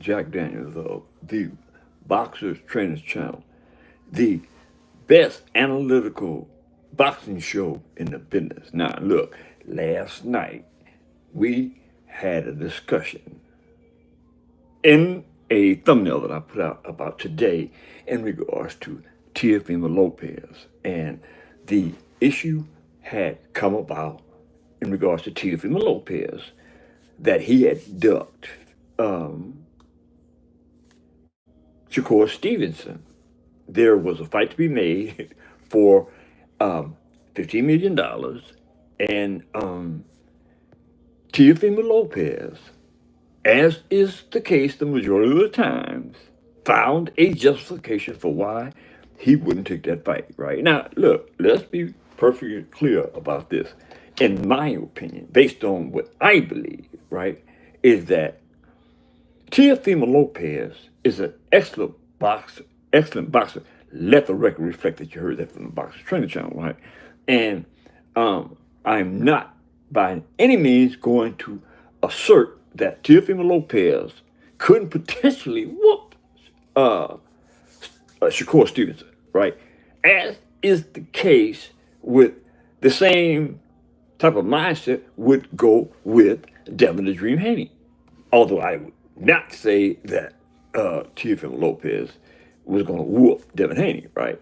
Jack Daniels of the Boxers Trainers Channel, the best analytical boxing show in the business. Now, look, last night we had a discussion in a thumbnail that I put out about today in regards to Teofimo Lopez. And the issue had come about in regards to Teofimo Lopez that he had ducked um, Shakur Stevenson. There was a fight to be made for um, $15 million, and Teofimo Lopez, as is the case the majority of the times, found a justification for why he wouldn't take that fight. Right now, look, let's be perfectly clear about this. In my opinion, based on what I believe, right, is that Teofimo Lopez is an excellent boxer. Let the record reflect that you heard that from the Boxer Training Channel, right? And I'm not by any means going to assert that Teofimo Lopez couldn't potentially whoop uh, Shakur Stevenson, right? As is the case with the same type of mindset would go with Devin the Dream Haney. Although I would not say that Teofimo Lopez was going to whoop Devin Haney, right?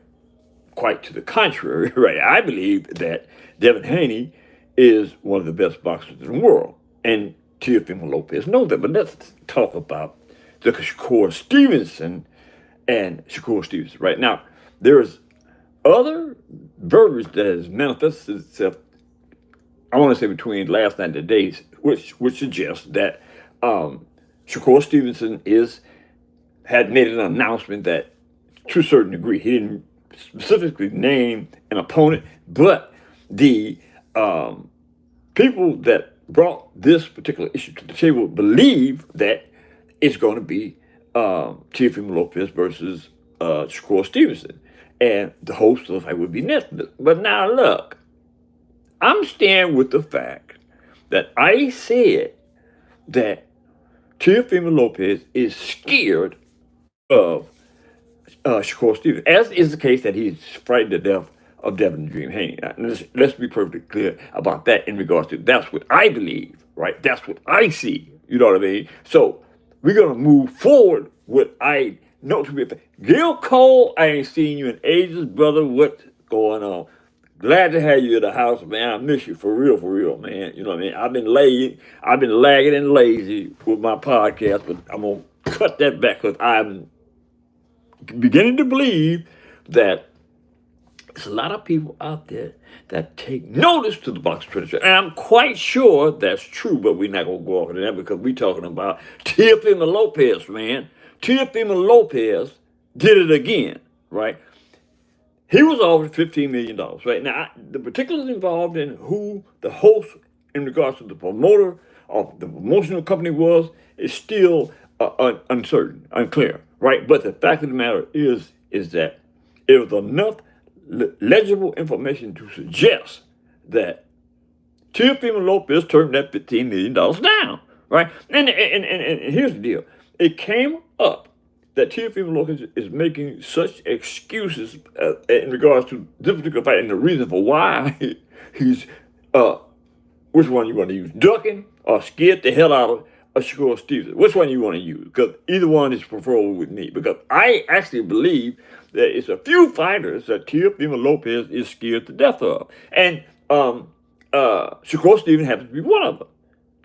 Quite to the contrary, right? I believe that Devin Haney is one of the best boxers in the world, and Teofimo Lopez knows that. But let's talk about the Shakur Stevenson and Shakur Stevenson. Right now, there's other verbiage that has manifested itself, I want to say between last night and today, which suggests that Shakur Stevenson had made an announcement that, to a certain degree, he didn't specifically name an opponent, but the people that brought this particular issue to the table believe that it's going to be Teofimo Lopez versus Shakur Stevenson, and the host of the fight would be Nesbitt. But now look, I'm staying with the fact that I said that Teofimo Lopez is scared of Shakur Stevens, as is the case that he's frightened to death of Devin the Dream Haney. Let's be perfectly clear about that in regards to that's what I believe, right? That's what I see. You know what I mean? So we're gonna move forward. What I know to be a fact. Gil Cole, I ain't seen you in ages, brother. What's going on? Glad to have you in the house, man. I miss you for real, man. You know what I mean? I've been lagging and lazy with my podcast, but I'm gonna cut that back because I'm beginning to believe that there's a lot of people out there that take notice to the box tradition. And I'm quite sure that's true, but we're not going to go off into that because we're talking about Teofimo Lopez, man. Teofimo Lopez did it again, right? He was offered $15 million, right? Now, the particulars involved in who the host in regards to the promoter of the promotional company was is still uncertain, unclear, right? But the fact of the matter is that it was enough legible information to suggest that Teofimo Lopez turned that $15 million down, right? And here's the deal. It came up that Teofimo Lopez is making such excuses in regards to this particular fight and the reason for why he's, which one you want to use, ducking or scared the hell out of Shakur Stevenson? Which one you want to use? Because either one is preferable with me. Because I actually believe that it's a few fighters that Teofimo Lopez is scared to death of. And Shakur Stevenson happens to be one of them.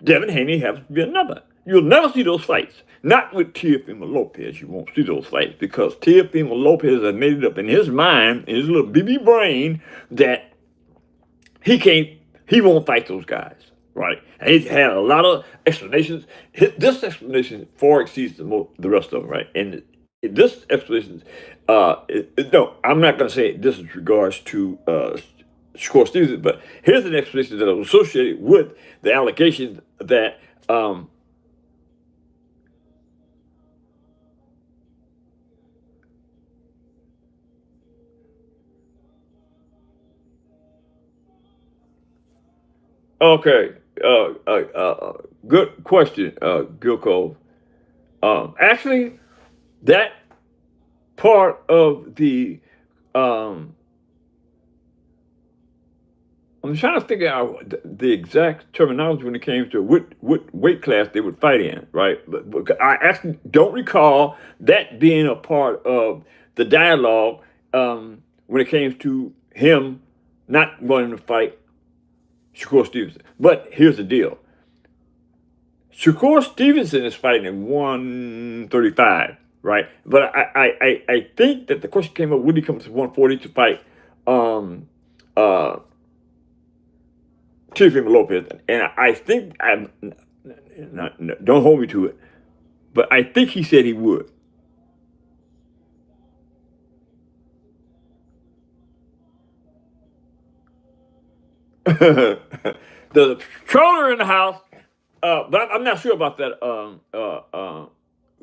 Devin Haney happens to be another. You'll never see those fights. Not with Teofimo Lopez, you won't see those fights because Teofimo Lopez has made it up in his mind, in his little BB brain, that he won't fight those guys, right? And he's had a lot of explanations. This explanation far exceeds the rest of them, right? And this explanation, no, I'm not going to say this in regards to Shakur Stevenson, but here's an explanation that was associated with the allegation that okay, good question, Gilco. Actually, that part of the um, I'm trying to figure out the exact terminology when it came to what weight class they would fight in, right? But I actually don't recall that being a part of the dialogue when it came to him not wanting to fight Shakur Stevenson. But here's the deal: Shakur Stevenson is fighting at 135, right? But I think that the question came up: would he come to 140 to fight um, uh, Teofimo Lopez? And I think don't hold me to it, but I think he said he would. The controller in the house, but I'm not sure about that.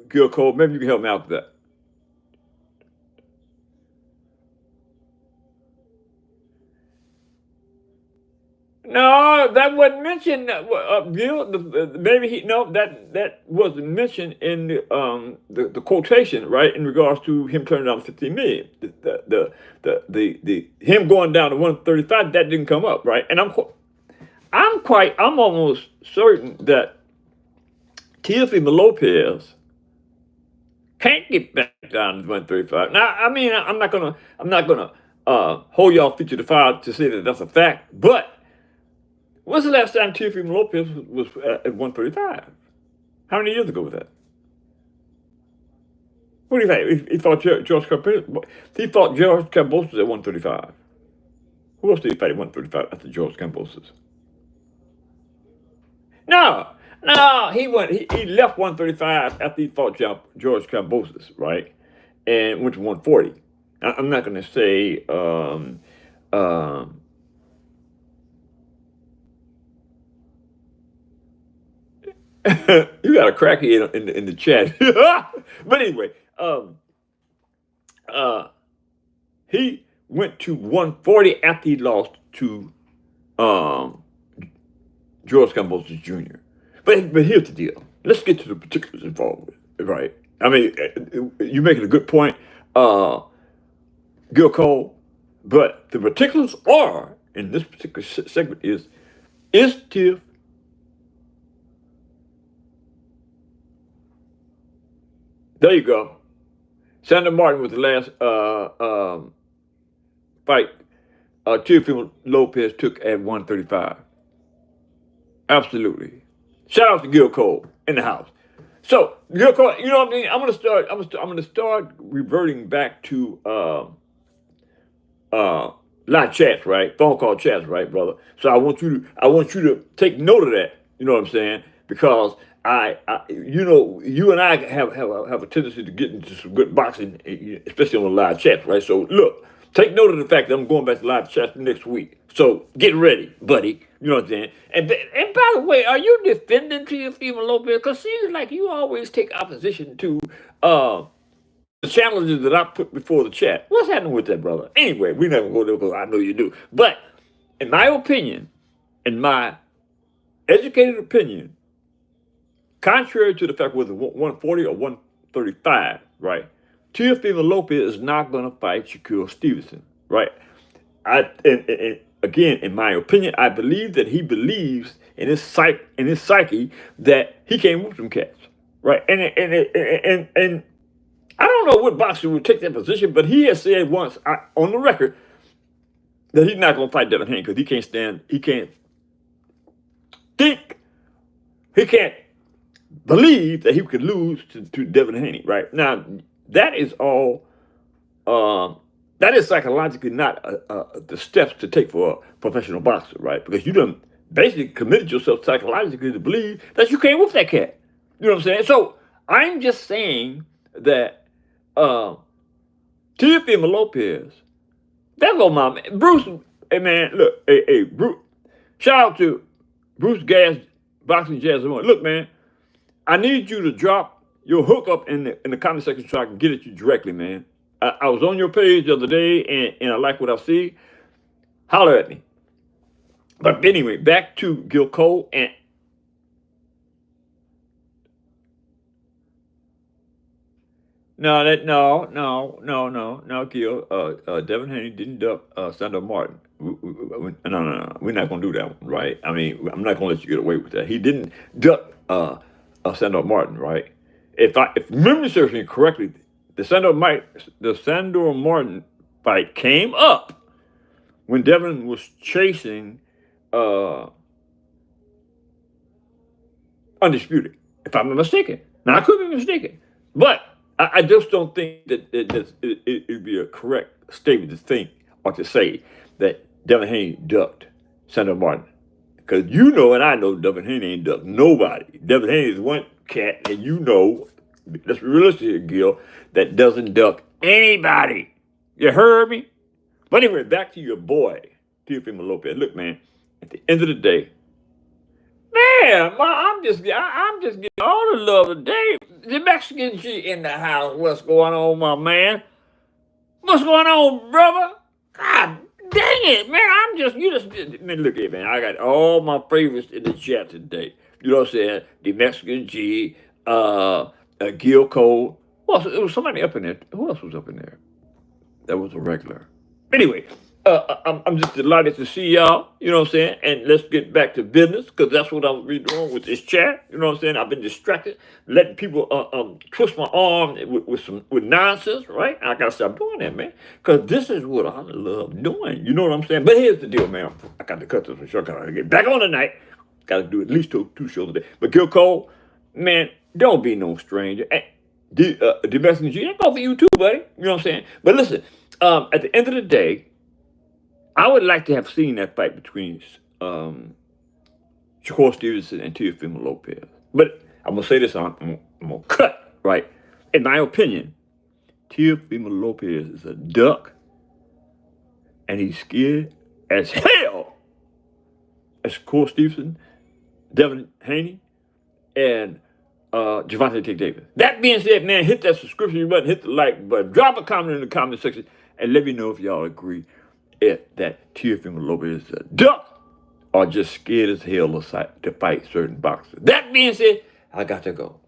Gil Cole, maybe you can help me out with that. No, that wasn't mentioned. Gil, maybe he no that wasn't mentioned in the quotation, right? In regards to him turning down 15 million, the him going down to 135, that didn't come up, right? And I'm almost certain that Teofimo Lopez can't get back down to 135. Now, I mean, I'm not gonna hold y'all feet to the fire to say that that's a fact. But when's the last time Teofimo Lopez was at 135? How many years ago was that? What do you think? He thought George Kambosos. He thought George Kambosos at 135. Who else did he fight at 135 after George Kambosos? No, no, he left 135 after he fought George Kambosos, right? And went to 140. I'm not going to say um, you got a crackhead in the chat. But anyway, uh, he went to 140 after he lost to um, George Kambosos Jr. But here's the deal. Let's get to the particulars involved with it, right? I mean, you're making a good point, Gil Cole, but the particulars are, in this particular segment, is Tiff. There you go. Sandra Martin was the last fight Teofimo Lopez took at 135. Absolutely. Shout out to Gil Cole in the house. So Gil Cole, you know what I mean? I'm gonna start reverting back to live chats, right? Phone call chats, right, brother? So I want you to take note of that. You know what I'm saying? Because you and I have a tendency to get into some good boxing, especially on the live chats, right? So look, take note of the fact that I'm going back to live chats next week. So get ready, buddy. You know what I'm saying? And by the way, are you defending Teofimo Lopez? Because it seems like you always take opposition to uh, the challenges that I put before the chat. What's happening with that, brother? Anyway, we never go there because I know you do. But in my opinion, in my educated opinion, contrary to the fact whether 140 or 135, right? Teofimo Lopez is not going to fight Shakur Stevenson, right? And again, in my opinion, I believe that he believes in his psyche that he can't move some cats, right? And I don't know what boxer would take that position, but he has said once on the record that he's not going to fight Devin Haney because he can't think, he can't believe that he could lose to Devin Haney, right? Now, that is all, that is psychologically not the steps to take for a professional boxer, right? Because you done basically committed yourself psychologically to believe that you can't whoop that cat. You know what I'm saying? So I'm just saying that Teofimo Lopez, that little mom, Bruce, hey man, look, hey, Bruce, shout out to Bruce Gas, Boxing Jazz. Look, man, I need you to drop your hookup in the comment section so I can get at you directly, man. I was on your page the other day and I like what I see. Holler at me. But anyway, back to Gil Cole, and No, Gil. Devin Haney didn't duck Sandor Martin. No. We're not gonna do that one, right? I mean, I'm not gonna let you get away with that. He didn't duck Sandor Martin, right? If memory serves me correctly, the Sandor Martin fight came up when Devin was chasing uh Undisputed, if I'm not mistaken. Now, I could be mistaken, but I just don't think that it would be a correct statement to think or to say that Devin Haney ducked Sandor Martin. Because you know and I know Devin Haney ain't ducked nobody. Devin Haney is one cat, and you know, let's be realistic here, Gil, that doesn't duck anybody. You heard me? But anyway, back to your boy, Teofimo Lopez. Look, man, at the end of the day, man, I'm just getting all the love today. The Mexican G in the house. What's going on, my man? What's going on, brother? God dang it, man! Man. Look at man. I got all my favorites in the chat today. You know what I'm saying? The Mexican G, Gil Cole. It was somebody up in there. Who else was up in there? That was a regular. Anyway, I'm just delighted to see y'all, you know what I'm saying? And let's get back to business, because that's what I'm doing with this chat, you know what I'm saying? I've been distracted, letting people twist my arm with nonsense, right? I gotta stop doing that, man, because this is what I love doing, you know what I'm saying? But here's the deal, man. I got to cut this short, I gotta get back on tonight. Gotta do at least two shows a day. But Gil Cole, man, don't be no stranger. The Mexican G, that's all for you too, buddy, you know what I'm saying? But listen, at the end of the day, I would like to have seen that fight between Shakur Stevenson and Teofimo Lopez. But I'm going to say this, I'm going to cut, right? In my opinion, Teofimo Lopez is a duck, and he's scared as hell as Shakur Stevenson, Devin Haney, and Gervonta Tank Davis. That being said, man, hit that subscription button, hit the like button, drop a comment in the comment section, and let me know if y'all agree that Teofimo Lopez is a duck or just scared as hell to fight certain boxers. That being said, I got to go.